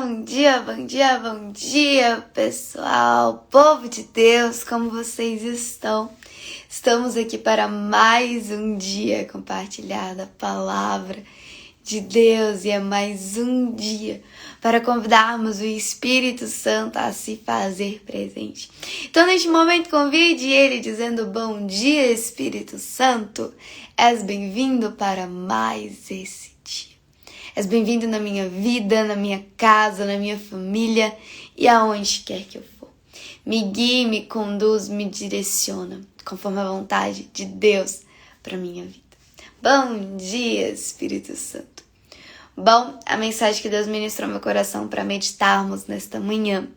Bom dia, bom dia, bom dia, pessoal, povo de Deus, como vocês estão? Estamos aqui para mais um dia compartilhar da palavra de Deus e é mais um dia para convidarmos o Espírito Santo a se fazer presente. Então, neste momento, convide ele dizendo: bom dia, Espírito Santo, és bem-vindo para mais esse dia. És bem-vindo na minha vida, na minha casa, na minha família e aonde quer que eu for. Me guie, me conduz, me direciona conforme a vontade de Deus para minha vida. Bom dia, Espírito Santo. Bom, a mensagem que Deus ministrou no meu coração para meditarmos nesta manhã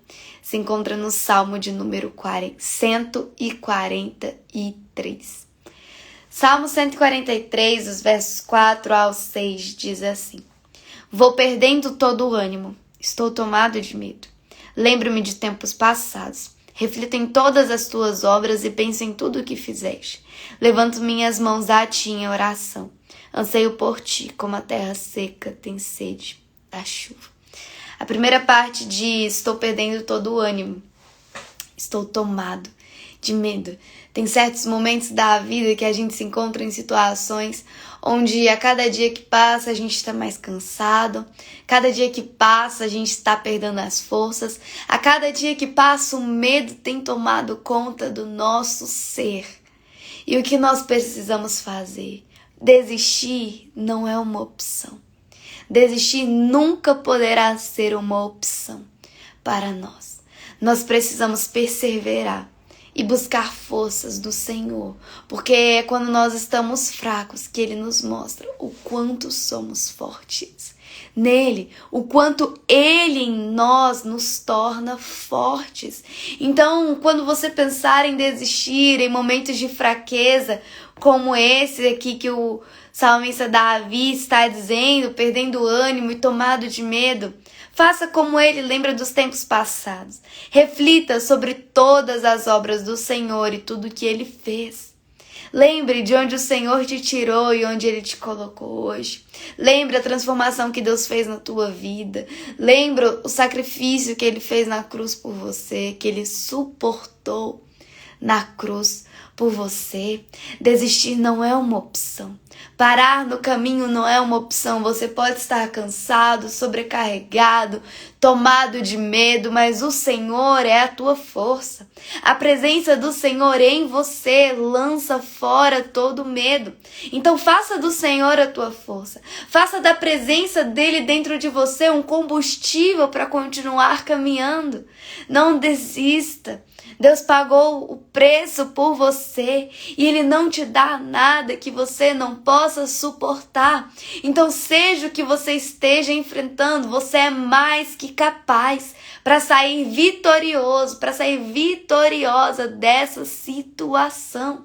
se encontra no Salmo de número 143. Salmo 143, os versos 4 ao 6, diz assim: vou perdendo todo o ânimo, estou tomado de medo. Lembro-me de tempos passados. Reflito em todas as tuas obras e penso em tudo o que fizeste. Levanto minhas mãos a ti em oração. Anseio por ti, como a terra seca tem sede da chuva. A primeira parte diz: estou perdendo todo o ânimo. Estou tomado de medo. Tem certos momentos da vida que a gente se encontra em situações onde a cada dia que passa a gente está mais cansado, cada dia que passa a gente está perdendo as forças, a cada dia que passa o medo tem tomado conta do nosso ser. E o que nós precisamos fazer? Desistir não é uma opção. Desistir nunca poderá ser uma opção para nós. Nós precisamos perseverar e buscar forças do Senhor, porque é quando nós estamos fracos que Ele nos mostra o quanto somos fortes. Nele, o quanto Ele em nós nos torna fortes. Então, quando você pensar em desistir em momentos de fraqueza, como esse aqui que o salmista Davi está dizendo, perdendo ânimo e tomado de medo, faça como ele lembra dos tempos passados. Reflita sobre todas as obras do Senhor e tudo que Ele fez. Lembre de onde o Senhor te tirou e onde Ele te colocou hoje. Lembre a transformação que Deus fez na tua vida. Lembre o sacrifício que Ele fez na cruz por você, que Ele suportou na cruz por você. Desistir não é uma opção. Parar no caminho não é uma opção. Você pode estar cansado, sobrecarregado, tomado de medo, mas o Senhor é a tua força. A presença do Senhor em você lança fora todo medo. Então faça do Senhor a tua força. Faça da presença dEle dentro de você um combustível para continuar caminhando. Não desista. Deus pagou o preço por você e Ele não te dá nada que você não possa suportar. Então, seja o que você esteja enfrentando, você é mais que capaz para sair vitorioso, para sair vitoriosa dessa situação.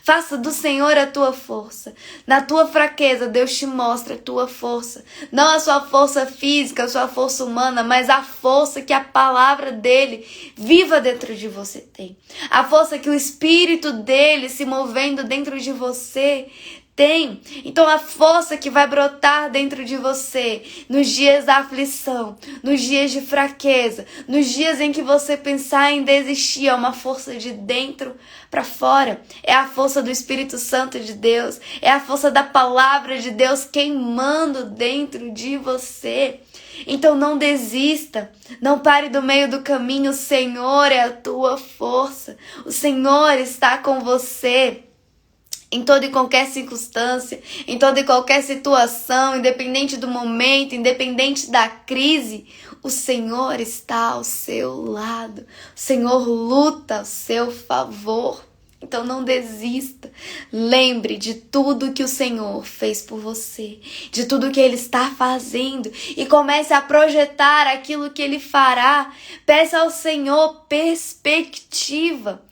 Faça do Senhor a tua força. Na tua fraqueza, Deus te mostra a tua força. Não a sua força física, a sua força humana, mas a força que a palavra dEle viva dentro de você tem. A força que o Espírito dEle se movendo dentro de você tem. Então a força que vai brotar dentro de você nos dias da aflição, nos dias de fraqueza, nos dias em que você pensar em desistir, é uma força de dentro para fora. É a força do Espírito Santo de Deus, é a força da palavra de Deus queimando dentro de você. Então não desista, não pare do meio do caminho. O Senhor é a tua força, o Senhor está com você. Em toda e qualquer circunstância, em toda e qualquer situação, independente do momento, independente da crise, o Senhor está ao seu lado. O Senhor luta ao seu favor. Então não desista. Lembre de tudo que o Senhor fez por você, de tudo que Ele está fazendo e comece a projetar aquilo que Ele fará. Peça ao Senhor perspectiva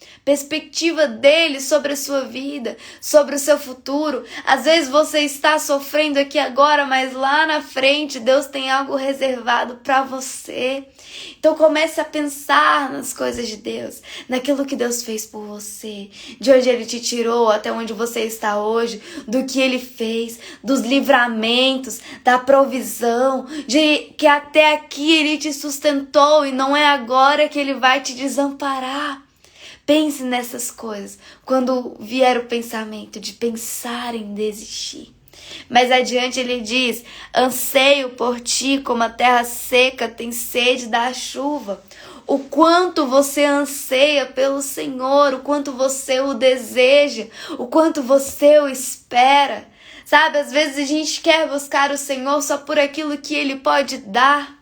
dEle sobre a sua vida, sobre o seu futuro. Às vezes você está sofrendo aqui agora, mas lá na frente Deus tem algo reservado para você. Então comece a pensar nas coisas de Deus, naquilo que Deus fez por você. de onde Ele te tirou até onde você está hoje, do que Ele fez, dos livramentos, da provisão, de que até aqui Ele te sustentou e não é agora que Ele vai te desamparar. Pense nessas coisas quando vier o pensamento de pensar em desistir. Mais adiante ele diz: anseio por ti como a terra seca tem sede da chuva. O quanto você anseia pelo Senhor, o quanto você o deseja, o quanto você o espera. Sabe, às vezes a gente quer buscar o Senhor só por aquilo que Ele pode dar.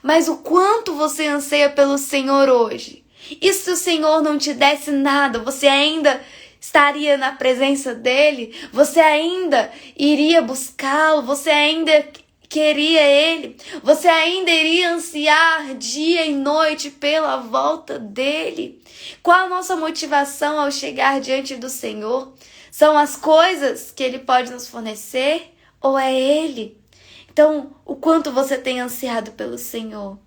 Mas o quanto você anseia pelo Senhor hoje? E se o Senhor não te desse nada, você ainda estaria na presença dEle? Você ainda iria buscá-lo? Você ainda queria Ele? Você ainda iria ansiar dia e noite pela volta dEle? Qual a nossa motivação ao chegar diante do Senhor? São as coisas que Ele pode nos fornecer ou é Ele? Então, o quanto você tem ansiado pelo Senhor?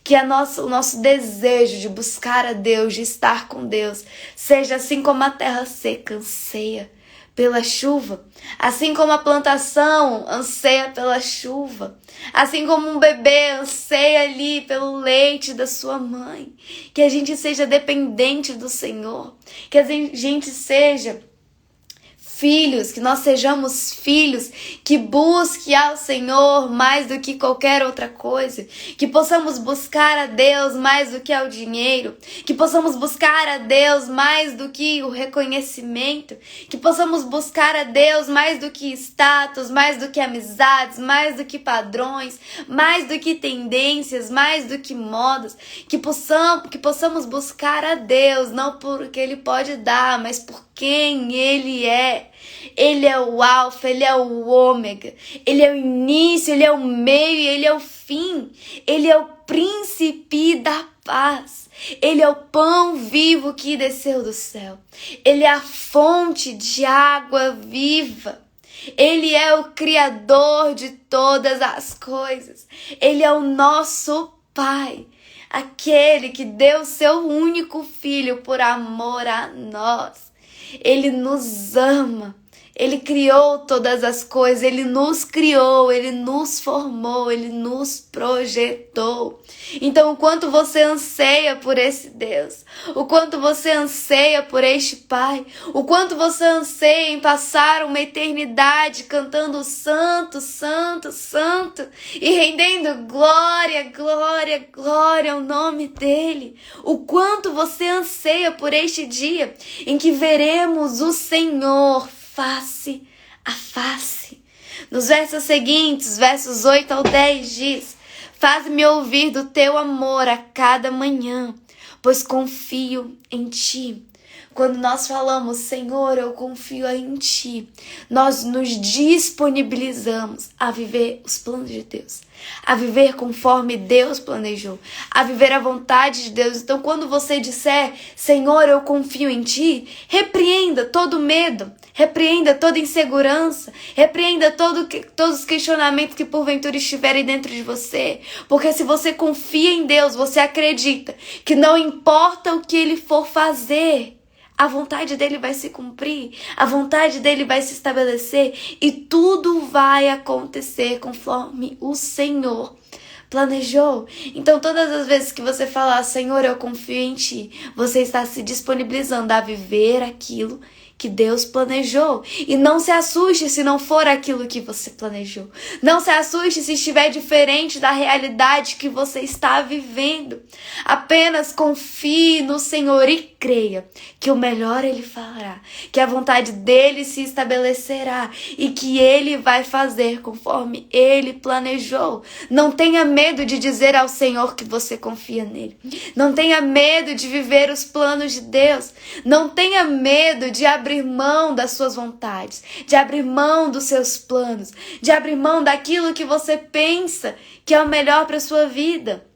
Que o nosso desejo de buscar a Deus, de estar com Deus, seja assim como a terra seca anseia pela chuva, assim como a plantação anseia pela chuva, assim como um bebê anseia ali pelo leite da sua mãe. Que a gente seja dependente do Senhor, que a gente seja filhos, que nós sejamos filhos que busquem ao Senhor mais do que qualquer outra coisa, que possamos buscar a Deus mais do que ao dinheiro, que possamos buscar a Deus mais do que o reconhecimento, que possamos buscar a Deus mais do que status, mais do que amizades, mais do que padrões, mais do que tendências, mais do que modas, que possamos buscar a Deus não por o que Ele pode dar, mas por quem Ele é. Ele é o alfa, Ele é o ômega, Ele é o início, Ele é o meio e Ele é o fim. Ele é o príncipe da paz. Ele é o pão vivo que desceu do céu. Ele é a fonte de água viva. Ele é o criador de todas as coisas. Ele é o nosso Pai. Aquele que deu seu único filho por amor a nós. Ele nos ama, Ele criou todas as coisas, Ele nos criou, Ele nos formou, Ele nos projetou. Então, o quanto você anseia por esse Deus, o quanto você anseia por este Pai, o quanto você anseia em passar uma eternidade cantando Santo, Santo, Santo e rendendo glória, glória, glória ao nome dEle. O quanto você anseia por este dia em que veremos o Senhor face a face. Nos versos seguintes, versos 8 ao 10 diz: faz-me ouvir do teu amor a cada manhã, pois confio em ti. Quando nós falamos, Senhor, eu confio em ti, nós nos disponibilizamos a viver os planos de Deus, a viver conforme Deus planejou, a viver a vontade de Deus. Então, quando você disser, Senhor, eu confio em ti, repreenda todo medo, repreenda toda insegurança, repreenda todos os questionamentos que porventura estiverem dentro de você. Porque se você confia em Deus, você acredita que não importa o que Ele for fazer, a vontade dele vai se cumprir, a vontade dele vai se estabelecer e tudo vai acontecer conforme o Senhor planejou. Então, todas as vezes que você falar, Senhor, eu confio em ti, você está se disponibilizando a viver aquilo que Deus planejou. E não se assuste se não for aquilo que você planejou. Não se assuste se estiver diferente da realidade que você está vivendo. Apenas confie no Senhor e creia que o melhor Ele fará, que a vontade dEle se estabelecerá e que Ele vai fazer conforme Ele planejou. Não tenha medo de dizer ao Senhor que você confia nele. Não tenha medo de viver os planos de Deus. Não tenha medo de abrir mão das suas vontades, de abrir mão dos seus planos, de abrir mão daquilo que você pensa que é o melhor para a sua vida.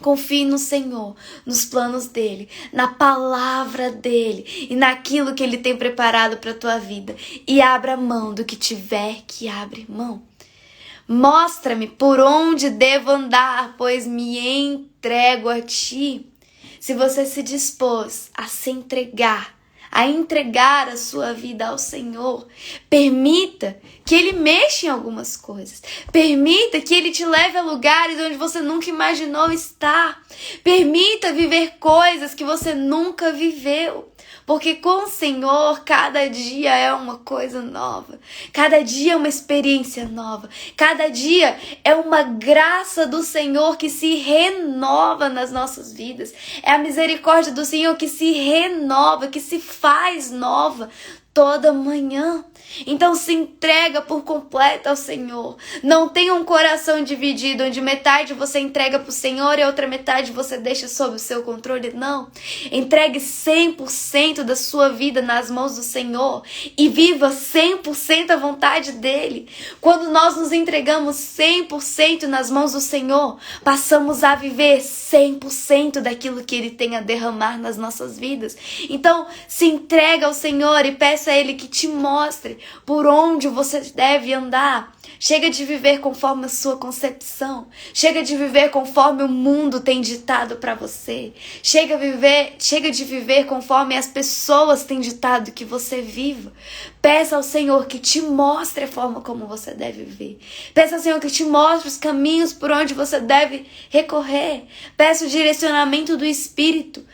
Confie no Senhor, nos planos dEle, na palavra dEle e naquilo que Ele tem preparado para a tua vida. E abra mão do que tiver que abrir mão. Mostra-me por onde devo andar, pois me entrego a ti. Se você se dispôs a se entregar, a entregar a sua vida ao Senhor. Permita que Ele mexa em algumas coisas. Permita que Ele te leve a lugares onde você nunca imaginou estar. Permita viver coisas que você nunca viveu. Porque com o Senhor, cada dia é uma coisa nova. Cada dia é uma experiência nova. Cada dia é uma graça do Senhor que se renova nas nossas vidas. É a misericórdia do Senhor que se renova, que se faz nova toda manhã. Então se entrega por completo ao Senhor. Não tenha um coração dividido, onde metade você entrega para o Senhor e a outra metade você deixa sob o seu controle. Não. Entregue 100% da sua vida nas mãos do Senhor e viva 100% a vontade dEle. Quando nós nos entregamos 100% nas mãos do Senhor, passamos a viver 100% daquilo que Ele tem a derramar nas nossas vidas. Então se entrega ao Senhor e peça a Ele que te mostre por onde você deve andar. Chega de viver conforme a sua concepção. Chega de viver conforme o mundo tem ditado para você. Chega de viver conforme as pessoas têm ditado que você viva. Peça ao Senhor que te mostre a forma como você deve viver. Peça ao Senhor que te mostre os caminhos por onde você deve recorrer. Peça o direcionamento do Espírito.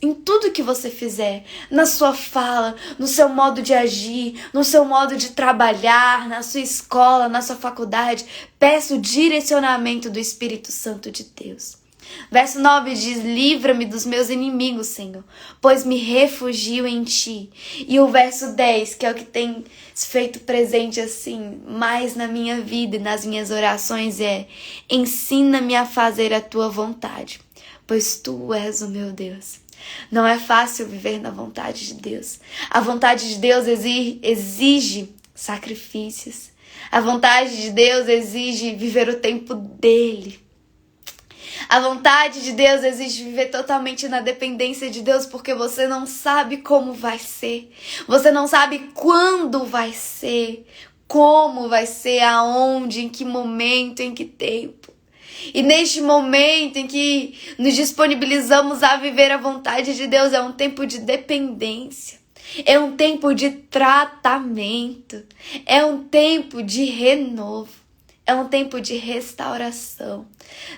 Em tudo que você fizer, na sua fala, no seu modo de agir, no seu modo de trabalhar, na sua escola, na sua faculdade, peça o direcionamento do Espírito Santo de Deus. Verso 9 diz: livra-me dos meus inimigos, Senhor, pois me refugio em Ti. E o verso 10, que é o que tem feito presente assim, mais na minha vida e nas minhas orações, é: ensina-me a fazer a Tua vontade, pois Tu és o meu Deus. Não é fácil viver na vontade de Deus. A vontade de Deus exige sacrifícios. A vontade de Deus exige viver o tempo dEle. A vontade de Deus exige viver totalmente na dependência de Deus, porque você não sabe como vai ser. Você não sabe quando vai ser, como vai ser, aonde, em que momento, em que tempo. E neste momento em que nos disponibilizamos a viver a vontade de Deus, é um tempo de dependência, é um tempo de tratamento, é um tempo de renovo, é um tempo de restauração.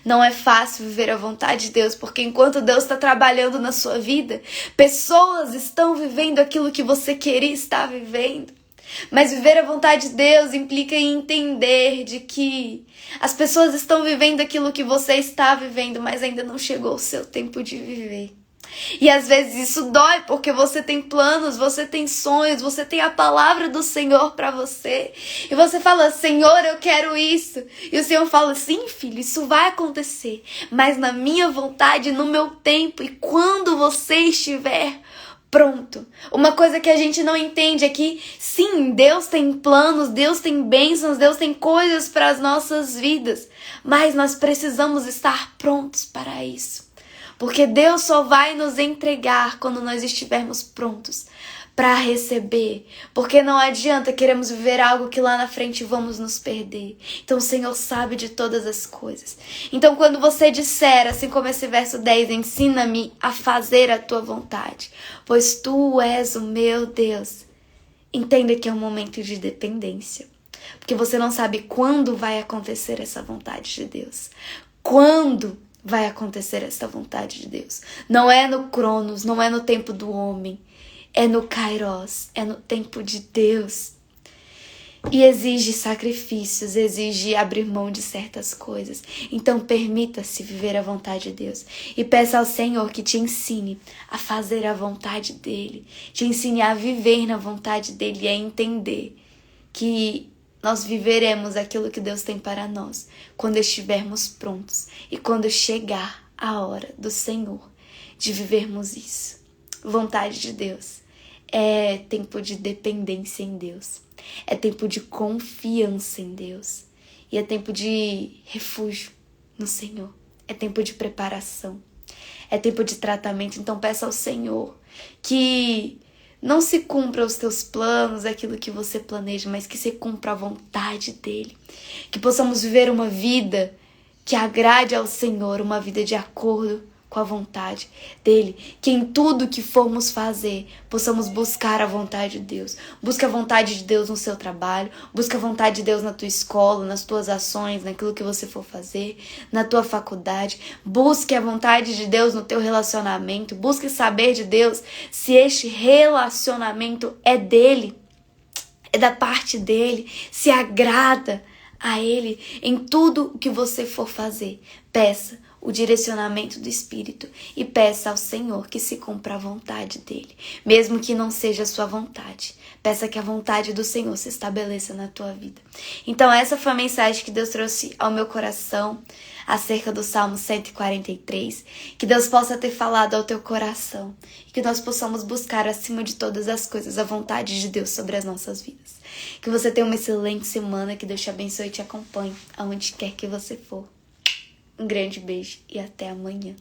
Não é fácil viver a vontade de Deus, porque enquanto Deus está trabalhando na sua vida, pessoas estão vivendo aquilo que você queria estar vivendo. Mas viver a vontade de Deus implica em entender de que as pessoas estão vivendo aquilo que você está vivendo, mas ainda não chegou o seu tempo de viver. E às vezes isso dói, porque você tem planos, você tem sonhos, você tem a palavra do Senhor para você. E você fala: Senhor, eu quero isso. E o Senhor fala: sim, filho, isso vai acontecer, mas na minha vontade, no meu tempo, e quando você estiver pronto. Uma coisa que a gente não entende é que, sim, Deus tem planos, Deus tem bênçãos, Deus tem coisas para as nossas vidas, mas nós precisamos estar prontos para isso. Porque Deus só vai nos entregar quando nós estivermos prontos para receber. Porque não adianta queremos viver algo que lá na frente vamos nos perder. Então o Senhor sabe de todas as coisas. Então quando você disser, assim como esse verso 10, ensina-me a fazer a Tua vontade, pois Tu és o meu Deus. Entenda que é um momento de dependência. Porque você não sabe quando vai acontecer essa vontade de Deus. Quando vai acontecer essa vontade de Deus. Não é no Cronos, não é no tempo do homem. É no Kairos, é no tempo de Deus. E exige sacrifícios, exige abrir mão de certas coisas. Então permita-se viver a vontade de Deus. E peça ao Senhor que te ensine a fazer a vontade dEle. Te ensine a viver na vontade dEle e a entender que nós viveremos aquilo que Deus tem para nós quando estivermos prontos e quando chegar a hora do Senhor de vivermos isso. Vontade de Deus é tempo de dependência em Deus, é tempo de confiança em Deus e é tempo de refúgio no Senhor, é tempo de preparação, é tempo de tratamento. Então peça ao Senhor que não se cumpra os teus planos, aquilo que você planeja, mas que se cumpra a vontade dEle, que possamos viver uma vida que agrade ao Senhor, uma vida de acordo com a vontade dele, que em tudo que formos fazer, possamos buscar a vontade de Deus. Busque a vontade de Deus no seu trabalho, busque a vontade de Deus na tua escola, nas tuas ações, naquilo que você for fazer, na tua faculdade. Busque a vontade de Deus no teu relacionamento, busque saber de Deus se este relacionamento é dele, é da parte dele, se agrada a ele. Em tudo o que você for fazer, peça o direcionamento do Espírito e peça ao Senhor que se cumpra a vontade dele, mesmo que não seja a sua vontade. Peça que a vontade do Senhor se estabeleça na tua vida. Então essa foi a mensagem que Deus trouxe ao meu coração acerca do Salmo 143. Que Deus possa ter falado ao teu coração e que nós possamos buscar acima de todas as coisas a vontade de Deus sobre as nossas vidas. Que você tenha uma excelente semana, que Deus te abençoe e te acompanhe aonde quer que você for. Um grande beijo e até amanhã.